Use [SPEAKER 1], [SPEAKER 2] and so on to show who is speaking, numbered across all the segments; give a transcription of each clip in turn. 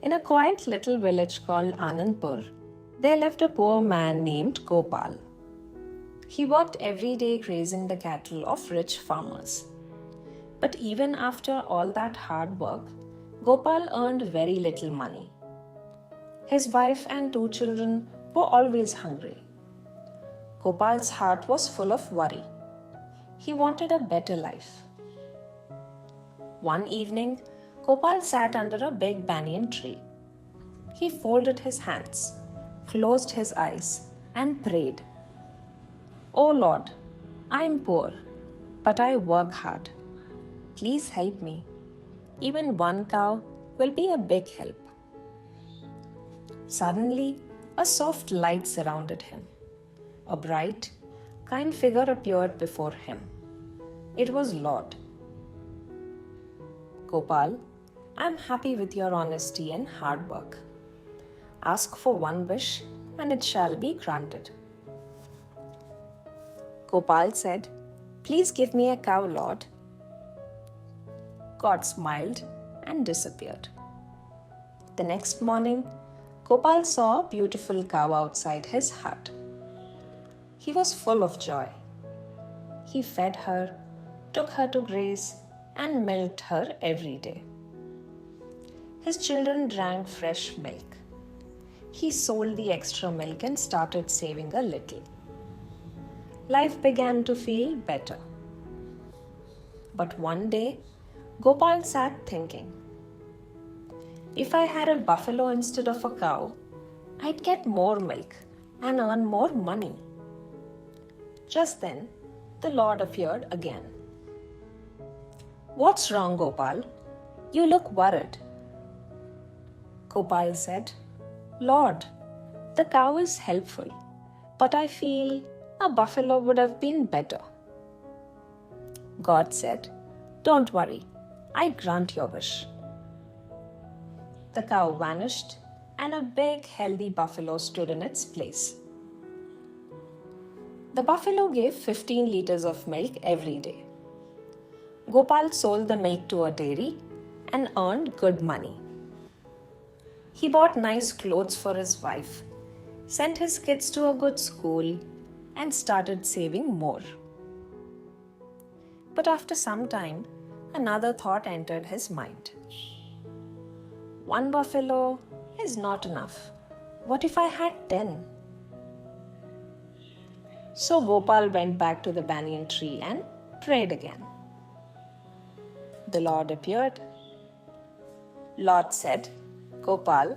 [SPEAKER 1] In a quiet little village called Anandpur, there lived a poor man named Gopal. He worked every day grazing the cattle of rich farmers. But even after all that hard work, Gopal earned very little money. His wife and 2 children were always hungry. Gopal's heart was full of worry. He wanted a better life. One evening, Gopal sat under a big banyan tree. He folded his hands, closed his eyes, and prayed. "Oh Lord, I am poor, but I work hard. Please help me. Even one cow will be a big help." Suddenly, a soft light surrounded him. A bright, kind figure appeared before him. It was Lord. "Gopal, I am happy with your honesty and hard work. Ask for one wish and it shall be granted." Gopal said, "Please give me a cow, Lord." God smiled and disappeared. The next morning, Gopal saw a beautiful cow outside his hut. He was full of joy. He fed her, took her to graze, and milked her every day. His children drank fresh milk. He sold the extra milk and started saving a little. Life began to feel better. But one day, Gopal sat thinking, if I had a buffalo instead of a cow, I'd get more milk and earn more money. Just then, the Lord appeared again. "What's wrong, Gopal? You look worried." Gopal said, "Lord, the cow is helpful, but I feel a buffalo would have been better." God said, "Don't worry, I grant your wish." The cow vanished and a big healthy buffalo stood in its place. The buffalo gave 15 liters of milk every day. Gopal sold the milk to a dairy and earned good money. He bought nice clothes for his wife, sent his kids to a good school, and started saving more. But after some time, another thought entered his mind. One buffalo is not enough. What if I had 10? So Gopal went back to the banyan tree and prayed again. The Lord appeared. Lord said, "Gopal,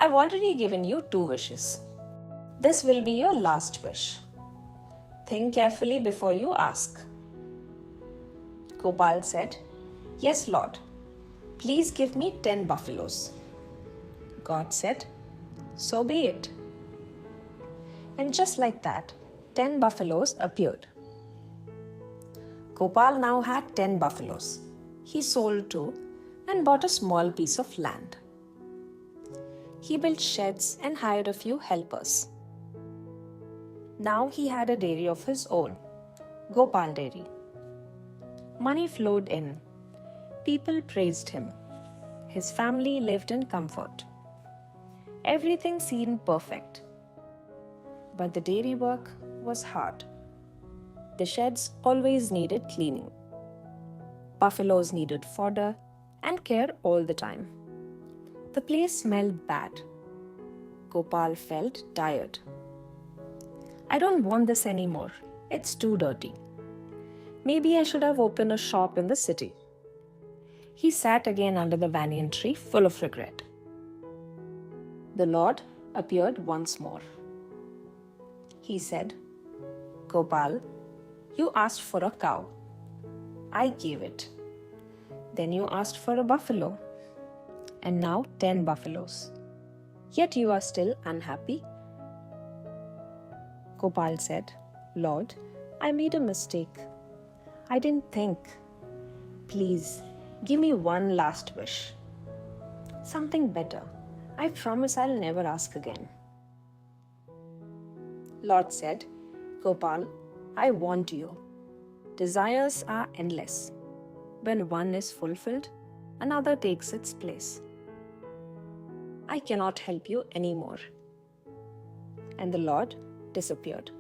[SPEAKER 1] I've already given you 2 wishes. This will be your last wish. Think carefully before you ask." Gopal said, "Yes, Lord. Please give me 10 buffaloes." God said, "So be it." And just like that, 10 buffaloes appeared. Gopal now had 10 buffaloes. He sold 2 and bought a small piece of land. He built sheds and hired a few helpers. Now he had a dairy of his own, Gopal Dairy. Money flowed in. People praised him. His family lived in comfort. Everything seemed perfect. But the dairy work was hard. The sheds always needed cleaning. Buffaloes needed fodder and care all the time. The place smelled bad. Gopal felt tired. "I don't want this anymore. It's too dirty. Maybe I should have opened a shop in the city." He sat again under the banyan tree, full of regret. The Lord appeared once more. He said, "Gopal, you asked for a cow. I gave it. Then you asked for a buffalo. And now 10 buffaloes. Yet you are still unhappy." Gopal said, "Lord, I made a mistake. I didn't think. Please, give me one last wish. Something better. I promise I'll never ask again." Lord said, "Gopal, I want you. Desires are endless. When one is fulfilled, another takes its place. I cannot help you anymore." And the Lord disappeared.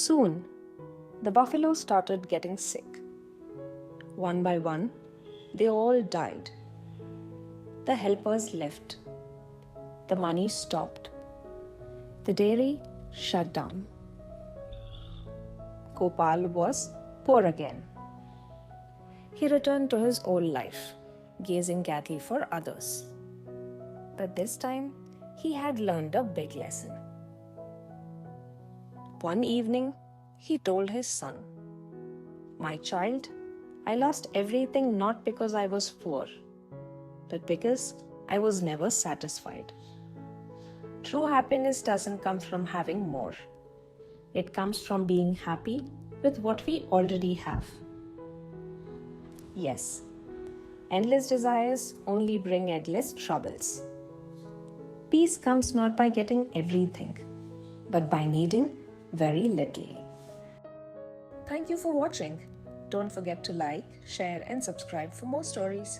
[SPEAKER 1] Soon, the buffaloes started getting sick. One by one, they all died. The helpers left. The money stopped. The dairy shut down. Gopal was poor again. He returned to his old life, gazing cattle for others. But this time, he had learned a big lesson. One evening, he told his son, "My child, I lost everything not because I was poor, but because I was never satisfied. True happiness doesn't come from having more. It comes from being happy with what we already have." Yes, endless desires only bring endless troubles. Peace comes not by getting everything, but by needing very little. Thank you for watching. Don't forget to like, share, and subscribe for more stories.